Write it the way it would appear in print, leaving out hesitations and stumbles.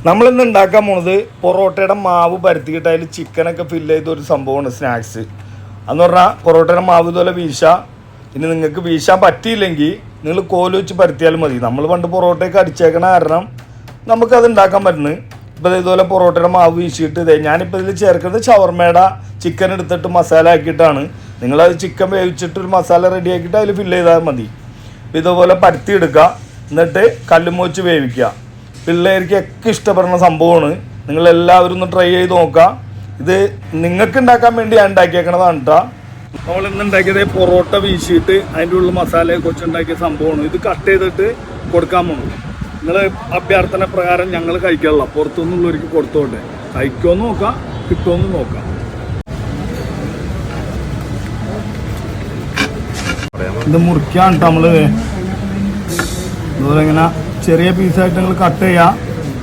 നമ്മളിന്ന് ഉണ്ടാക്കാൻ പോണത് പൊറോട്ടയുടെ മാവ് പരത്തിയിട്ട് അതിൽ ചിക്കനൊക്കെ ഫില്ല് ചെയ്തൊരു സംഭവമാണ് സ്നാക്സ്. എന്ന് പറഞ്ഞാൽ പൊറോട്ടയുടെ മാവ് ഇതുപോലെ വീശാം. ഇനി നിങ്ങൾക്ക് വീശാൻ പറ്റിയില്ലെങ്കിൽ നിങ്ങൾ കോല് വെച്ച് പരത്തിയാലും മതി. നമ്മൾ പണ്ട് പൊറോട്ടയൊക്കെ അടിച്ചേക്കണ കാരണം നമുക്കത് ഉണ്ടാക്കാൻ പറ്റുന്നത്. ഇപ്പോൾ ഇതുപോലെ പൊറോട്ടയുടെ മാവ് വീശിയിട്ട് ഞാനിപ്പോൾ ഇതിൽ ചേർക്കുന്നത് ഷവർമയുടെ ചിക്കൻ എടുത്തിട്ട് മസാല ആക്കിയിട്ടാണ്. നിങ്ങളത് ചിക്കൻ വേവിച്ചിട്ട് ഒരു മസാല റെഡി ആക്കിയിട്ട് അതിൽ ഫില്ല് ചെയ്താൽ മതി. ഇതുപോലെ പരത്തി എടുക്കുക, എന്നിട്ട് കല്ലുമ്മ വെച്ച് വേവിക്കുക. പിള്ളേർക്കൊക്കെ ഇഷ്ടപ്പെടുന്ന സംഭവമാണ്. നിങ്ങളെല്ലാവരും ഒന്ന് ട്രൈ ചെയ്ത് നോക്കുക. ഇത് നിങ്ങൾക്ക് ഉണ്ടാക്കാൻ വേണ്ടി ഞാൻ ഉണ്ടാക്കിയേക്കണതാണ് കേട്ടോ. നമ്മളിന്ന് ഉണ്ടാക്കിയത് പൊറോട്ട വീശിയിട്ട് അതിൻ്റെ ഉള്ളിൽ മസാലയൊക്കെ വെച്ചുണ്ടാക്കിയ സംഭവമാണ്. ഇത് കട്ട് ചെയ്തിട്ട് കൊടുക്കാൻ പോകുന്നു. നിങ്ങൾ അഭ്യർത്ഥന പ്രകാരം ഞങ്ങൾ കഴിക്കാനുള്ള പുറത്തുനിന്നുള്ളവർക്ക് കൊടുത്തോട്ടെ. കഴിക്കുമെന്ന് നോക്കാം, കിട്ടുമെന്ന് നോക്കാം. ഇത് മുറിക്കാണ് നമ്മൾ ഇതുപോലെ ഇങ്ങനെ ചെറിയ പീസായിട്ട് നിങ്ങൾ കട്ട് ചെയ്യുക.